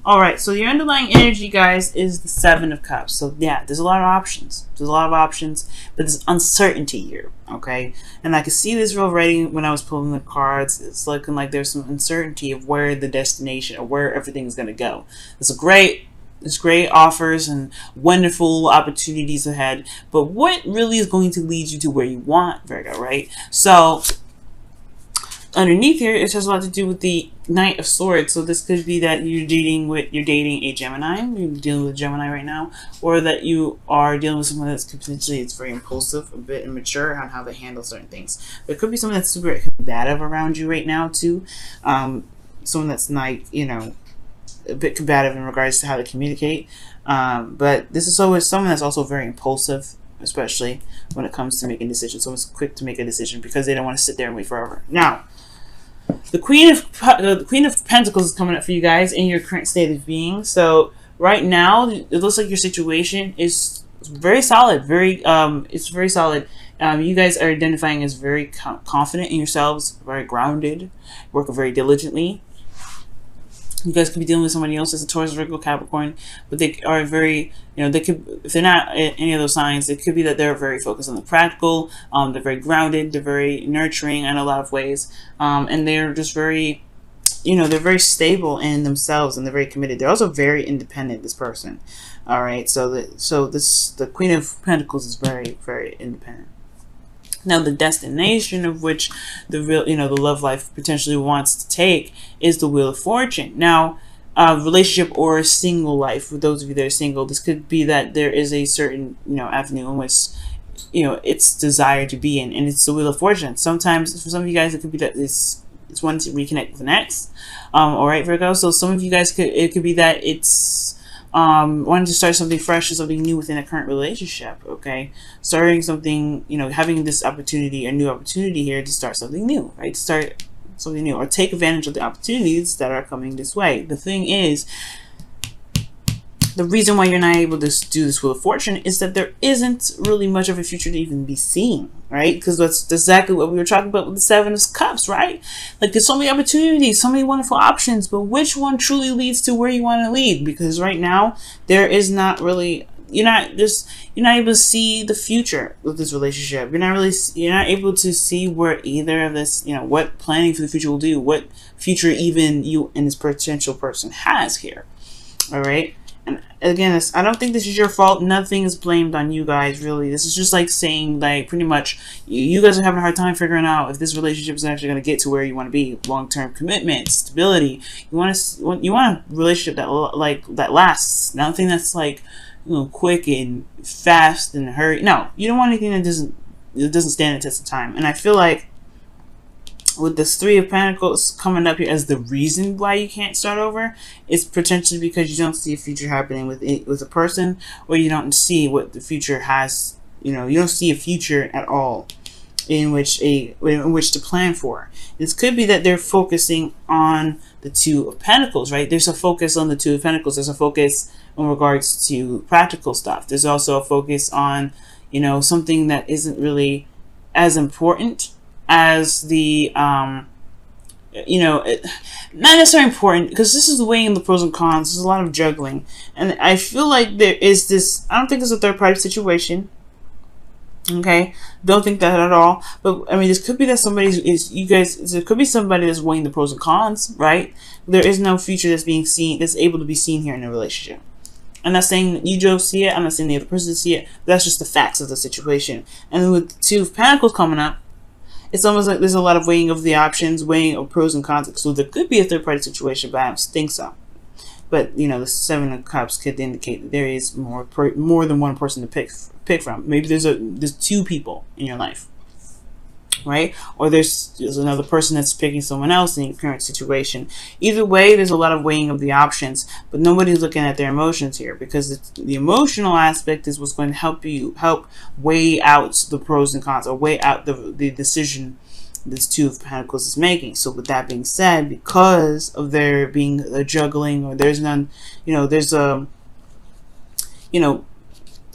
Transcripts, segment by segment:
All right, so your underlying energy, guys, is the Seven of Cups. So yeah, there's a lot of options. There's a lot of options, but there's uncertainty here. Okay, and I could see this already when I was pulling the cards. It's looking like there's some uncertainty of where the destination or where everything's going to go. There's great offers and wonderful opportunities ahead, but what really is going to lead you to where you want, Virgo, right? So underneath here, it has a lot to do with the Knight of Swords. So this could be that you're dating a Gemini, you're dealing with a Gemini right now, or that you are dealing with someone that's potentially very impulsive, a bit immature on how they handle certain things. But it could be someone that's super combative around you right now too. Someone that's not, a bit combative in regards to how to communicate. But this is always someone that's also very impulsive, especially when it comes to making decisions. Someone's quick to make a decision because they don't want to sit there and wait forever. Now, the Queen of Pentacles is coming up for you guys in your current state of being. So right now, it looks like your situation is very solid. It's very solid. You guys are identifying as very confident in yourselves, very grounded, work very diligently. You guys could be dealing with somebody else as a Taurus, Virgo, Capricorn, but they are very, they could, if they're not any of those signs, it could be that they're very focused on the practical, they're very grounded, they're very nurturing in a lot of ways, and they're just very, they're very stable in themselves, and they're very committed. They're also very independent, this person. All right, so the Queen of Pentacles is very, very independent. Now, the destination of which the real, the love life potentially wants to take is the Wheel of Fortune. Now, relationship or a single life, for those of you that are single, this could be that there is a certain, avenue in which, it's desired to be in, and it's the Wheel of Fortune. Sometimes, for some of you guys, it could be that it's one to reconnect with an ex. All right, Virgo. So some of you guys it could be that it's wanting to start something fresh and something new within a current relationship. Okay, starting something, having this opportunity, a new opportunity here to start something new, right? Start something new or take advantage of the opportunities that are coming this way. The thing is, the reason why you're not able to do this Wheel of Fortune is that there isn't really much of a future to even be seen, right? Because that's exactly what we were talking about with the Seven of Cups, right? Like, there's so many opportunities, so many wonderful options, but which one truly leads to where you want to lead? Because right now, there is not really, you're not able to see the future with this relationship. You're not able to see where either of this, what planning for the future will do, what future even you and this potential person has here. All right. And again, I don't think this is your fault. Nothing is blamed on you guys, really. This is just like saying, like, pretty much, you guys are having a hard time figuring out if this relationship is actually going to get to where you want to be. Long-term commitment, stability. You want a relationship that lasts. Nothing that's like, quick and fast and hurry. No, you don't want anything that doesn't stand the test of time. And I feel like with this Three of Pentacles coming up here as the reason why you can't start over, it's potentially because you don't see a future happening with a person, or you don't see what the future has. You don't see a future at all in which to plan for. This could be that they're focusing on the Two of Pentacles, right? There's a focus on the Two of Pentacles. There's a focus in regards to practical stuff. There's also a focus on, something that isn't really as important as the not necessarily important, because this is weighing the pros and cons. There's a lot of juggling, and I feel like there is this, I don't think it's a third party situation. Okay, don't think that at all. But I mean, this could be that there could be somebody that's weighing the pros and cons, right? There is no future that's being seen, that's able to be seen here in a relationship. I'm not saying that you don't see it, I'm not saying the other person see it, but that's just the facts of the situation. And with the Two of Pentacles coming up, it's almost like there's a lot of weighing of the options, weighing of pros and cons. So there could be a third party situation, but I don't think so. But the Seven of Cups could indicate that there is more than one person to pick from. Maybe there's two people in your life, right? Or there's another person that's picking someone else in your current situation. Either way, there's a lot of weighing of the options, but nobody's looking at their emotions here, because the emotional aspect is what's going to help weigh out the pros and cons, or weigh out the decision this Two of Pentacles is making. So with that being said, because of there being a juggling, or there's none,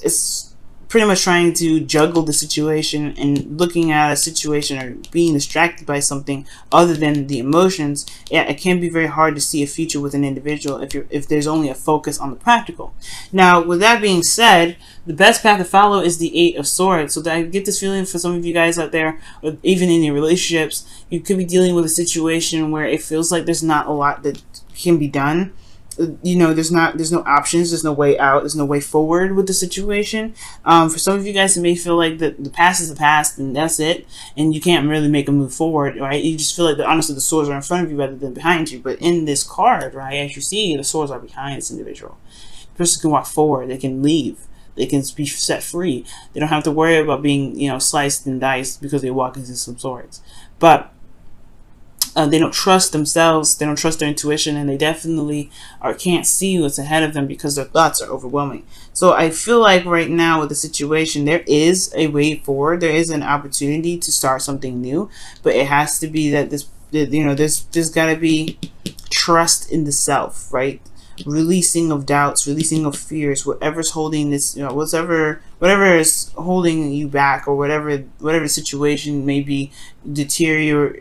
it's pretty much trying to juggle the situation and looking at a situation or being distracted by something other than the emotions, it can be very hard to see a future with an individual if there's only a focus on the practical. Now, with that being said, the best path to follow is the Eight of Swords. So that I get this feeling for some of you guys out there, or even in your relationships, you could be dealing with a situation where it feels like there's not a lot that can be done. You know, there's no options, there's no way out, there's no way forward with the situation. For some of you guys, it may feel like the past is the past and that's it, and you can't really make a move forward, right? You just feel like honestly the swords are in front of you rather than behind you. But in this card, right, as you see, the swords are behind this individual. The person can walk forward, they can leave, they can be set free. They don't have to worry about being, you know, sliced and diced because they walk into some swords. But they don't trust themselves, they don't trust their intuition, and they definitely can't see what's ahead of them because their thoughts are overwhelming. So I feel like right now with the situation, there is a way forward, there is an opportunity to start something new, but it has to be that there's got to be trust in the self, right? Releasing of doubts, releasing of fears, whatever's holding this, you know, whatever is holding you back, or whatever situation may be deterring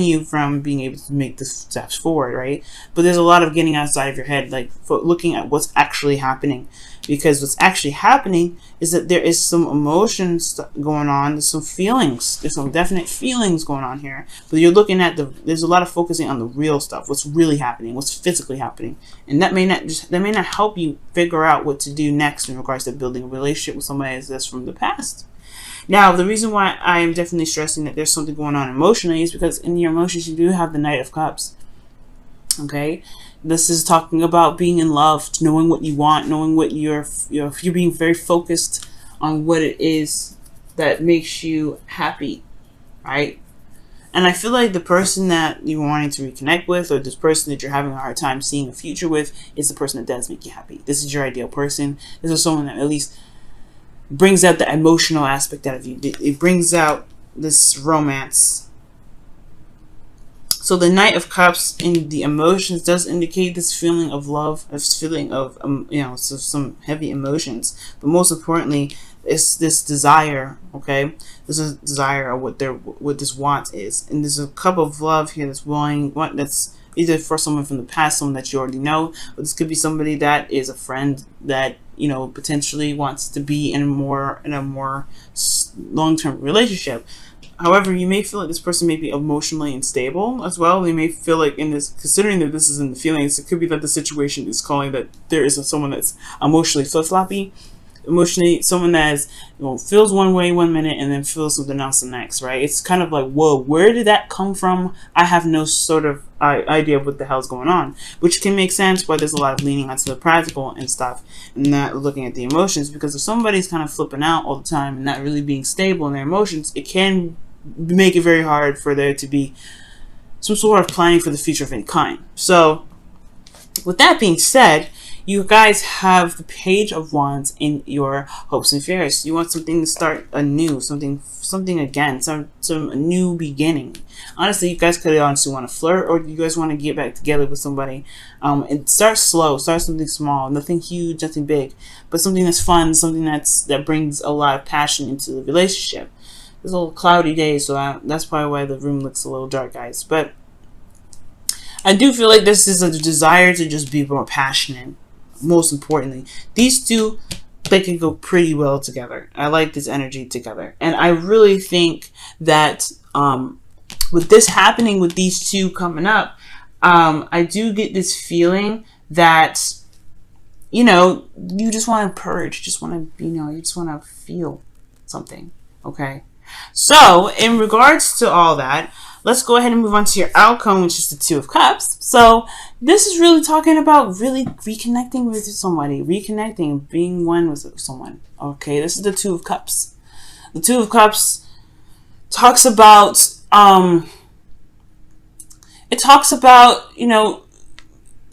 you from being able to make the steps forward, right? But there's a lot of getting outside of your head, like looking at what's actually happening, because what's actually happening is that there is some emotions going on, there's some feelings, there's some definite feelings going on here, but you're looking at there's a lot of focusing on the real stuff, what's really happening, what's physically happening, and that may not help you figure out what to do next in regards to building a relationship with somebody that's from the past. Now, the reason why I am definitely stressing that there's something going on emotionally is because in your emotions you do have the Knight of Cups. Okay, this is talking about being in love, knowing what you want, knowing what you're being very focused on what it is that makes you happy, right? And I feel like the person that you're wanting to reconnect with, or this person that you're having a hard time seeing a future with, is the person that does make you happy. This is your ideal person. This is someone that at least brings out the emotional aspect out of you. It brings out this romance. So the Knight of Cups in the emotions does indicate this feeling of love, this feeling of so some heavy emotions. But most importantly, it's this desire. Okay, this is a desire of what this want is, and there's a cup of love here that's that's either for someone from the past, someone that you already know, but this could be somebody that is a friend that potentially wants to be in a more long-term relationship. However, you may feel like this person may be emotionally unstable as well. They may feel like considering that this is in the feelings, it could be that the situation is calling that there is someone that's emotionally flip-floppy. Emotionally, someone that is, feels one way one minute and then feels something else the next, right? It's kind of like, whoa, where did that come from? I have no sort of idea of what the hell's going on, which can make sense why there's a lot of leaning onto the practical and stuff and not looking at the emotions, because if somebody's kind of flipping out all the time and not really being stable in their emotions, it can make it very hard for there to be some sort of planning for the future of any kind. So with that being said, you guys have the Page of Wands in your hopes and fears. You want something to start anew, something again, a new beginning. Honestly, you guys could honestly want to flirt, or you guys want to get back together with somebody. And start slow, start something small, nothing huge, nothing big, but something that's fun, something that brings a lot of passion into the relationship. It's a little cloudy day, so that's probably why the room looks a little dark, guys. But I do feel like this is a desire to just be more passionate. Most importantly, these two, they can go pretty well together. I like this energy together, and I really think that with this happening, with these two coming up, I do get this feeling that you just want to purge, just want to you just want to feel something. Okay, so in regards to all that, let's go ahead and move on to your outcome, which is the Two of Cups. So this is really talking about really reconnecting with somebody, reconnecting, being one with someone. Okay, this is the Two of Cups. The Two of Cups talks about,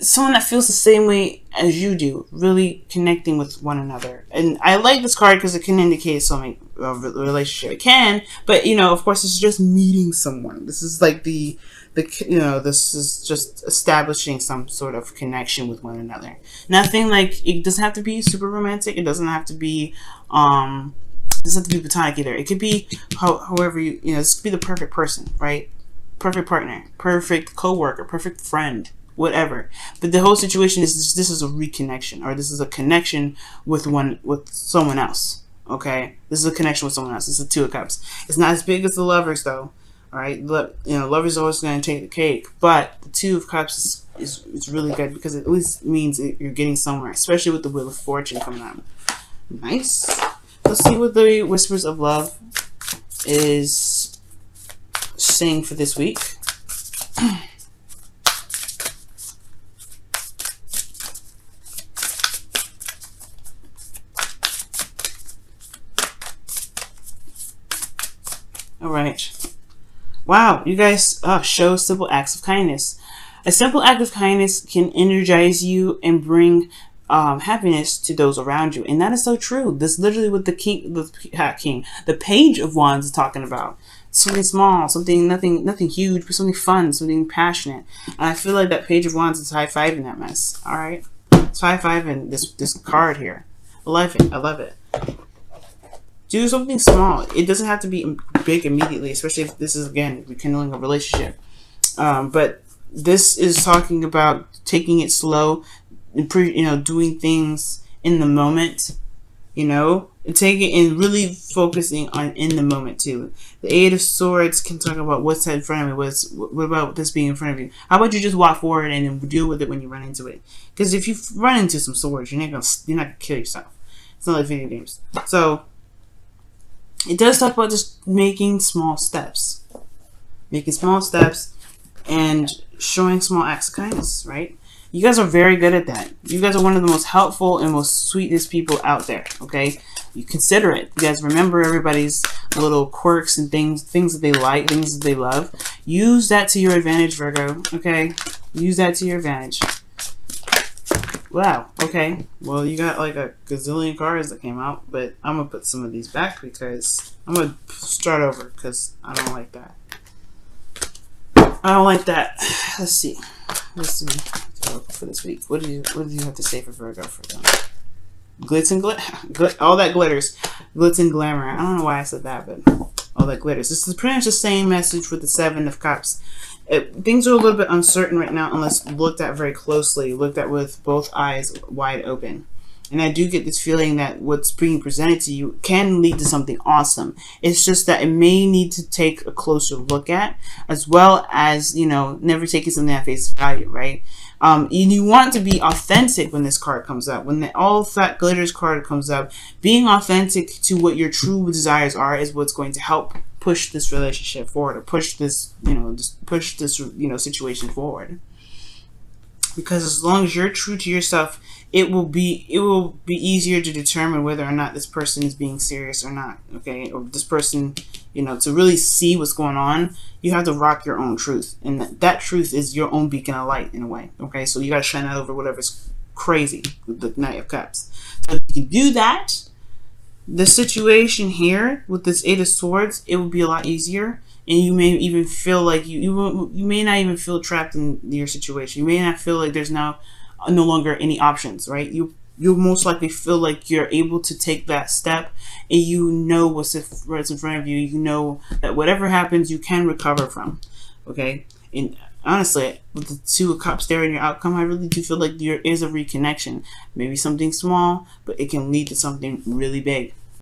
someone that feels the same way as you do, really connecting with one another. And I like this card because it can indicate something of a relationship. It can, but of course, it's just meeting someone. This is like the this is just establishing some sort of connection with one another. Nothing like, it doesn't have to be super romantic. It doesn't have to be platonic either. It could be however this could be the perfect person, right? Perfect partner, perfect coworker, perfect friend, whatever. But the whole situation is this is a reconnection, or this is a connection with someone else. Okay, this is a connection with someone else. This is the Two of Cups. It's not as big as the Lovers, though. All right, Lovers always going to take the cake, but the Two of Cups is really good because it at least means you're getting somewhere, especially with the Wheel of Fortune coming out. Nice. Let's see what the Whispers of Love is saying for this week. All right. Wow, you guys show simple acts of kindness. A simple act of kindness can energize you and bring happiness to those around you, and that is so true. This is literally what the Page of Wands is talking about. Something small, nothing huge, but something fun, something passionate. And I feel like that Page of Wands is high-fiving that mess. All right, it's high-fiving this card here. I love it. I love it. Do something small. It doesn't have to be big immediately, especially if this is, again, rekindling a relationship. But this is talking about taking it slow, and doing things in the moment, and taking and really focusing on in the moment too. The Eight of Swords can talk about what's in front of me. What about this being in front of you? How about you just walk forward and then deal with it when you run into it? Because if you run into some swords, you're not gonna kill yourself. It's not like video games. So it does talk about just making small steps. And showing small acts of kindness, right? You guys are very good at that. You guys are one of the most helpful and most sweetest people out there, okay? You consider it. You guys remember everybody's little quirks and things that they like, things that they love. Use that to your advantage, Virgo, okay? Use that to your advantage. Wow, okay. Well, you got like a gazillion cards that came out, but I'm going to put some of these back because I'm going to start over because I don't like that. I don't like that. Let's see. For this week. What do you have to say for Virgo for them? Glitz and all that glitters. Glitz and glamour. I don't know why I said that, but all that glitters. This is pretty much the same message with the Seven of Cups. Things are a little bit uncertain right now unless looked at very closely, looked at with both eyes wide open. And I do get this feeling that what's being presented to you can lead to something awesome. It's just that it may need to take a closer look at, as well as, never taking something at face value, right? You want to be authentic when this card comes up. When the All That Glitters card comes up, being authentic to what your true desires are is what's going to help push this relationship forward, or push this, situation forward. Because as long as you're true to yourself, it will be easier to determine whether or not this person is being serious or not, okay? Or this person, to really see what's going on, you have to rock your own truth. And that truth is your own beacon of light in a way, okay? So you got to shine that over whatever's crazy with the Knight of Cups. So if you can do that, the situation here with this Eight of Swords, it will be a lot easier. And you may even feel like you may not even feel trapped in your situation. You may not feel like there's no longer any options, right? You'll most likely feel like you're able to take that step, and what's in front of you. You know that whatever happens, you can recover from, okay? And honestly, with the Two of Cups there in your outcome, I really do feel like there is a reconnection. Maybe something small, but it can lead to something really big.